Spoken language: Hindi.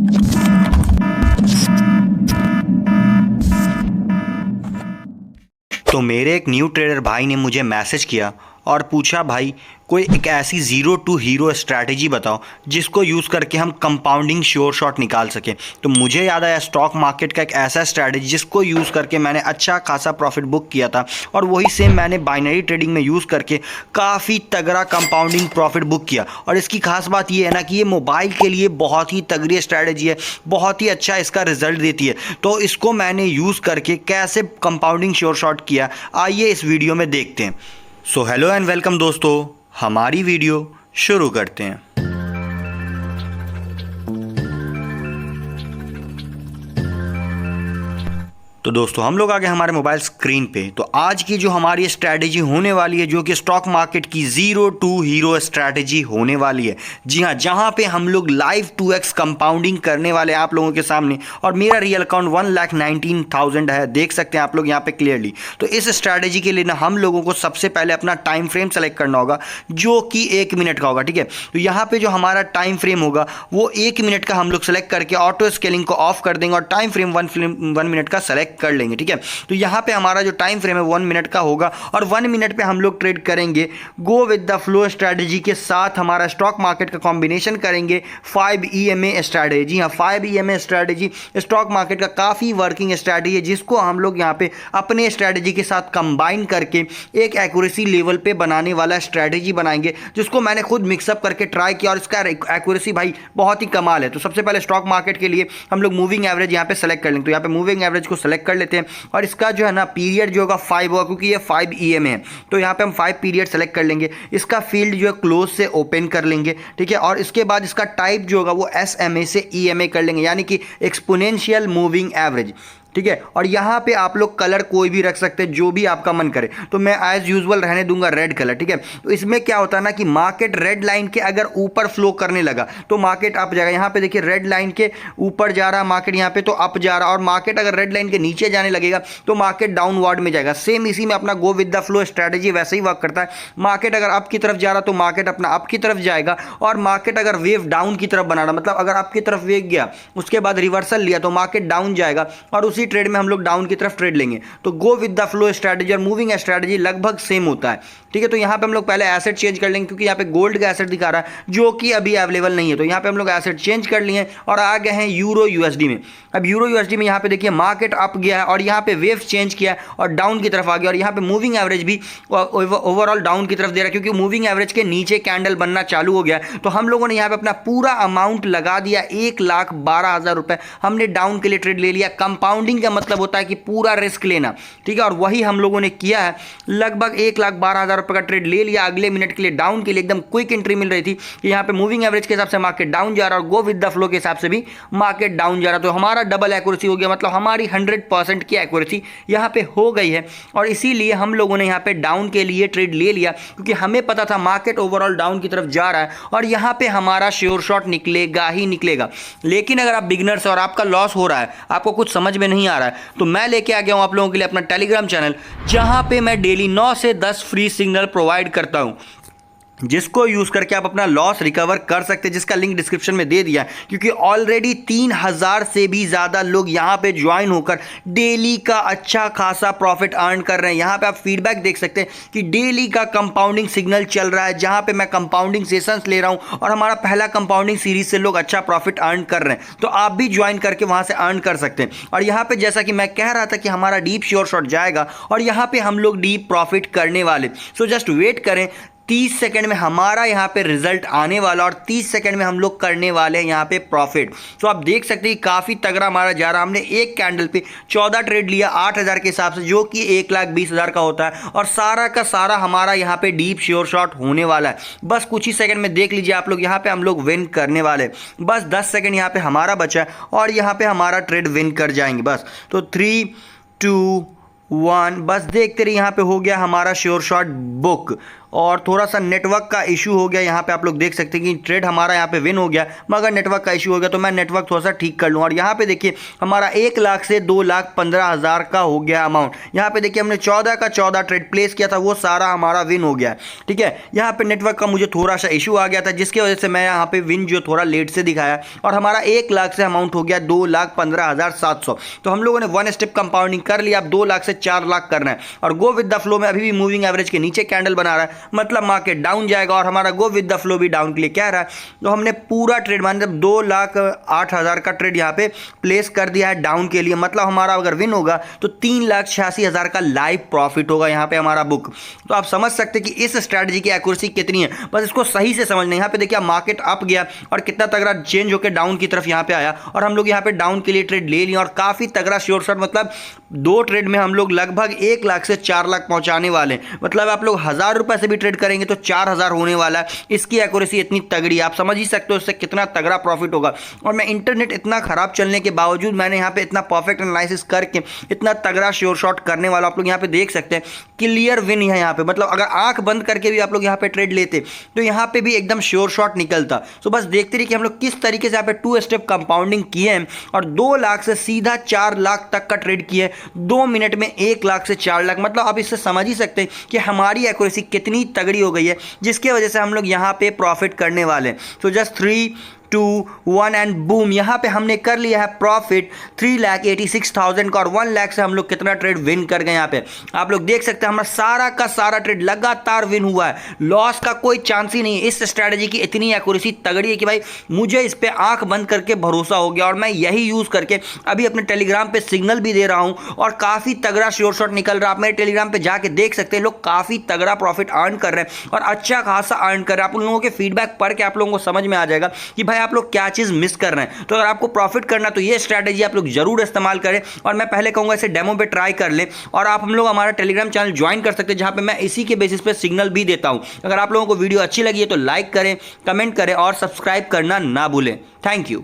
तो मेरे एक न्यू ट्रेडर भाई ने मुझे मैसेज किया और पूछा, भाई कोई एक ऐसी ज़ीरो टू हीरो स्ट्रैटेजी बताओ जिसको यूज़ करके हम कंपाउंडिंग श्योर शॉट निकाल सकें। तो मुझे याद आया स्टॉक मार्केट का एक ऐसा स्ट्रैटेजी जिसको यूज़ करके मैंने अच्छा खासा प्रॉफिट बुक किया था, और वही सेम मैंने बाइनरी ट्रेडिंग में यूज़ करके काफ़ी तगड़ा कंपाउंडिंग प्रॉफिट बुक किया। और इसकी खास बात ये है ना कि ये मोबाइल के लिए बहुत ही तगड़ी स्ट्रैटेजी है, बहुत ही अच्छा इसका रिजल्ट देती है। तो इसको मैंने यूज़ करके कैसे कंपाउंडिंग श्योर शॉट किया, आइए इस वीडियो में देखते हैं। सो हेलो एंड वेलकम दोस्तों, हमारी वीडियो शुरू करते हैं। तो दोस्तों हम लोग आ गए हमारे मोबाइल स्क्रीन पे। तो आज की जो हमारी स्ट्रैटेजी होने वाली है, जो कि स्टॉक मार्केट की ज़ीरो टू हीरो स्ट्रैटेजी होने वाली है। जी हाँ, जहां पे हम लोग लाइव 2x कंपाउंडिंग करने वाले हैं आप लोगों के सामने। और मेरा रियल अकाउंट 1,19,000 है, देख सकते हैं आप लोग यहाँ पे क्लियरली। तो इस स्ट्रैटेजी के लिए ना हम लोगों को सबसे पहले अपना टाइम फ्रेम सेलेक्ट करना होगा, जो कि 1 मिनट का होगा। ठीक है, तो यहाँ पे जो हमारा टाइम फ्रेम होगा वो 1 मिनट का हम लोग सेलेक्ट करके ऑटो स्केलिंग को ऑफ कर देंगे और टाइम फ्रेम 1 मिनट का सेलेक्ट कर लेंगे। ठीक है, तो यहां पे हमारा जो टाइम फ्रेम है 1 मिनट का होगा और 1 मिनट पे हम लोग ट्रेड करेंगे go with the flow strategy के साथ। हमारा स्टॉक मार्केट का कॉम्बिनेशन करेंगे 5 EMA स्ट्रैटेजी। हाँ, 5 EMA स्ट्रैटेजी स्टॉक मार्केट का काफ़ी वर्किंग स्ट्रैटेजी है, जिसको हम लोग यहाँ पे अपने स्ट्रैटेजी के साथ कंबाइन करके एक एक्यूरेसी लेवल पे बनाने वाला स्ट्रैटेजी बनाएंगे, जिसको मैंने खुद मिक्सअप करके ट्राई किया और इसका एक्यूरेसी भाई बहुत ही कमाल है। तो सबसे पहले स्टॉक मार्केट के लिए हम लोग मूविंग एवरेज यहाँ पे सेलेक्ट कर लेंगे। तो यहाँ पे मूविंग एवरेज को सेलेक्ट कर लेते हैं और इसका जो है ना पीरियड जो होगा 5 होगा, क्योंकि ये 5 EMA है। तो यहाँ पे हम 5 पीरियड सेलेक्ट कर लेंगे। इसका फील्ड जो है क्लोज से ओपन कर लेंगे। ठीक है, और इसके बाद इसका टाइप जो होगा वो SMA से EMA कर लेंगे, यानी कि एक्सपोनेंशियल मूविंग एवरेज। ठीक है, और यहाँ पे आप लोग कलर कोई भी रख सकते हैं, जो भी आपका मन करे। तो मैं एज यूजुअल रहने दूंगा रेड कलर। ठीक है, तो इसमें क्या होता है ना कि मार्केट रेड लाइन के अगर ऊपर फ्लो करने लगा तो मार्केट अप जाएगा। यहाँ पे देखिए रेड लाइन के ऊपर जा रहा मार्केट, यहाँ पे तो अप जा रहा, और मार्केट अगर रेड लाइन के नीचे जाने लगेगा तो मार्केट डाउनवर्ड में जाएगा। सेम इसी में अपना go with the flow strategy वैसे ही वर्क करता है। मार्केट अगर अप की तरफ जा रहा तो मार्केट अपना अप की तरफ जाएगा, और मार्केट अगर वेव डाउन की तरफ बना रहा, मतलब अगर अप की तरफ वेव गया उसके बाद रिवर्सल लिया तो मार्केट डाउन जाएगा, और उसी ट्रेड में हम लोग डाउन की तरफ ट्रेड लेंगे। तो go with the flow strategy और मूविंग स्ट्रैटेजी लगभग सेम होता है। ठीक है, तो यहां पे हम लोग पहले एसेट चेंज कर लेंगे, क्योंकि यहां पे गोल्ड का एसेट दिखा रहा है जो कि अभी अवेलेबल नहीं है। तो यहां पे हम लोग एसेट चेंज कर लिए और आ गए हैं यूरो USD में। अब यूरो USD में यहां पे देखिए मार्केट अप गया है और यहां पे वेव चेंज किया और डाउन की तरफ आ गया, और यहां पे मूविंग एवरेज भी ओवरऑल डाउन की तरफ दे रहा है, क्योंकि मूविंग एवरेज के नीचे कैंडल बनना चालू हो गया। तो हम लोगों ने यहां पे अपना पूरा अमाउंट लगा दिया, 1,12,000 रुपए हमने डाउन के लिए ट्रेड ले लिया। कंपाउंडिंग का मतलब होता है कि पूरा रिस्क लेना। ठीक है, और वही हम लोगों ने किया है। लगभग 1,12,000 रुपए का ट्रेड ले लिया अगले मिनट के लिए डाउन के लिए। एकदम क्विक एंट्री मिल रही थी कि यहाँ पे मूविंग एवरेज के हिसाब से मार्केट डाउन जा रहा है और गो विद द फ्लो के हिसाब से भी मार्केट डाउन जा रहा है। तो हमारा डबल एक्यूरेसी हो गया, मतलब हमारी 100% की एक्यूरेसी यहाँ पे हो गई है। और इसीलिए हम लोगों ने यहाँ पे डाउन के लिए ट्रेड ले लिया, क्योंकि हमें पता था मार्केट ओवरऑल डाउन की तरफ जा रहा है और यहाँ पे हमारा श्योर शॉट निकलेगा ही निकलेगा। लेकिन अगर आप बिगनर्स और आपका लॉस हो रहा है, आपको कुछ समझ में नहीं आ रहा है, तो मैं लेके आ गया हूं आप लोगों के लिए अपना टेलीग्राम चैनल, जहां पे मैं डेली 9 से 10 फ्री सिग्नल प्रोवाइड करता हूं, जिसको यूज करके आप अपना लॉस रिकवर कर सकते हैं, जिसका लिंक डिस्क्रिप्शन में दे दिया है। क्योंकि ऑलरेडी 3,000 से भी ज़्यादा लोग यहाँ पे ज्वाइन होकर डेली का अच्छा खासा प्रॉफिट अर्न कर रहे हैं। यहाँ पे आप फीडबैक देख सकते हैं कि डेली का कंपाउंडिंग सिग्नल चल रहा है, जहाँ पे मैं कंपाउंडिंग सेशंस ले रहा हूँ और हमारा पहला कंपाउंडिंग सीरीज से लोग अच्छा प्रॉफिट अर्न कर रहे हैं। तो आप भी ज्वाइन करके वहाँ से अर्न कर सकते हैं। और यहाँ पे जैसा कि मैं कह रहा था कि हमारा डीप श्योर शॉट जाएगा और यहाँ पे हम लोग डीप प्रॉफिट करने वाले। सो जस्ट वेट करें, 30 सेकंड में हमारा यहाँ पे रिजल्ट आने वाला और 30 सेकंड में हम लोग करने वाले हैं यहाँ पे प्रॉफिट। तो आप देख सकते हैं काफ़ी तगड़ा हमारा जा रहा है। हमने एक कैंडल पे 14 ट्रेड लिया 8,000 के हिसाब से, जो कि 1,20,000 का होता है, और सारा का सारा हमारा यहाँ पे डीप श्योर शॉट होने वाला है। बस कुछ ही सेकंड में देख लीजिए आप लोग, यहाँ पे हम लोग विन करने वाले हैं। बस 10 सेकंड यहाँ पे हमारा बचा है और यहाँ पे हमारा ट्रेड विन कर जाएंगे बस। तो 3, 2, 1 बस देखते रहिए, यहाँ पे हो गया हमारा श्योर शॉट बुक। और थोड़ा सा नेटवर्क का इशू हो गया। यहाँ पे आप लोग देख सकते हैं कि ट्रेड हमारा यहाँ पे विन हो गया, मगर नेटवर्क का इशू हो गया, तो मैं नेटवर्क थोड़ा सा ठीक कर लूँ। और यहाँ पे देखिए हमारा 1 लाख से 2,15,000 का हो गया अमाउंट। यहाँ पे देखिए हमने 14 का 14 ट्रेड प्लेस किया था, वो सारा हमारा विन हो गया। ठीक है, यहाँ पे नेटवर्क का मुझे थोड़ा सा इशू आ गया था, जिसकी वजह से मैं यहाँ पे विन जो थोड़ा लेट से दिखाया, और हमारा 1 लाख से अमाउंट हो गया 2,15,700। तो हम लोगों ने 1 स्टेप कंपाउंडिंग कर लिया। अब 2 लाख से 4 लाख करना है। और गो विद द फ्लो में अभी भी मूविंग एवरेज के नीचे कैंडल बना रहा है, मतलब मार्केट डाउन जाएगा, और हमारा गो विद द फ्लो भी डाउन के लिए कह रहा है। तो हमने पूरा ट्रेड मतलब 2,08,000 का ट्रेड यहाँ पे प्लेस कर दिया है डाउन के लिए। मतलब हमारा अगर विन होगा तो 3,86,000 का लाइव प्रॉफिट होगा यहाँ पे हमारा बुक। तो आप समझ सकते हैं कि इस स्ट्रैटेजी की एक्यूरेसी कितनी है, बस इसको सही से समझना। यहाँ पे देखिए मार्केट अप गया और कितना तगड़ा चेंज होकर डाउन की तरफ यहाँ पे आया, और हम लोग यहाँ पे डाउन के लिए ट्रेड ले लिए, और काफी तगड़ा श्योर शॉट, मतलब 2 ट्रेड में हम लोग लगभग 1 लाख से 4 लाख पहुंचाने वाले हैं। मतलब आप लोग 1,000 रुपए से भी ट्रेड करेंगे तो 4,000 होने वाला है। इसकी एक्यूरेसी इतनी तगड़ी, आप समझ ही सकते हो इससे कितना तगड़ा प्रॉफिट होगा। और मैं इंटरनेट इतना खराब चलने के बावजूद मैंने यहाँ पे इतना परफेक्ट एनालिसिस करके इतना तगड़ा श्योर शॉट करने वाला, आप लोग यहाँ पे देख सकते हैं क्लियर विन है यहाँ पे। मतलब अगर आंख बंद करके भी आप लोग यहाँ पे ट्रेड लेते तो यहाँ पे भी एकदम श्योर शॉट निकलता। तो बस देखते रहिए कि हम लोग किस तरीके से यहाँ पे 2 स्टेप कंपाउंडिंग किए हैं, और 2 लाख से सीधा 4 लाख तक का ट्रेड किए 2 मिनट में, 1 लाख से 4 लाख। मतलब आप इससे समझ ही सकते हैं कि हमारी एक्यूरेसी कितनी तगड़ी हो गई है, जिसकी वजह से हम लोग यहाँ पे प्रॉफिट करने वाले हैं। तो जस्ट 3, 2, 1 एंड बूम, यहाँ पे हमने कर लिया है प्रॉफिट 3,86,000 का, और 1 लाख से हम लोग कितना ट्रेड विन कर गए। यहाँ पे आप लोग देख सकते हैं हमारा सारा का सारा ट्रेड लगातार विन हुआ है, लॉस का कोई चांस ही नहीं है। इस स्ट्रैटेजी की इतनी एक्यूरेसी तगड़ी है कि भाई मुझे इस पे आंख बंद करके भरोसा हो गया, और मैं यही यूज करके अभी अपने टेलीग्राम पे सिग्नल भी दे रहा हूं, और काफी तगड़ा श्योर शॉट निकल रहा है। आप मेरे टेलीग्राम पे जाके देख सकते हैं, लोग काफी तगड़ा प्रॉफिट अर्न कर रहे हैं, और अच्छा खासा अर्न कर रहे हैं। आप उन लोगों के फीडबैक पढ़ के आप लोगों को समझ में आ जाएगा कि भाई आप लोग क्या चीज मिस कर रहे हैं। तो अगर आपको प्रॉफिट करना तो ये स्ट्रैटेजी आप लोग जरूर इस्तेमाल करें, और मैं पहले कहूंगा इसे डेमो पे ट्राई कर लें। और आप हम लोग हमारा टेलीग्राम चैनल ज्वाइन कर सकते हैं, जहां पे मैं इसी के बेसिस पे सिग्नल भी देता हूं। अगर आप लोगों को वीडियो अच्छी लगी है तो लाइक करें, कमेंट करें, और सब्सक्राइब करना ना भूलें। Thank you.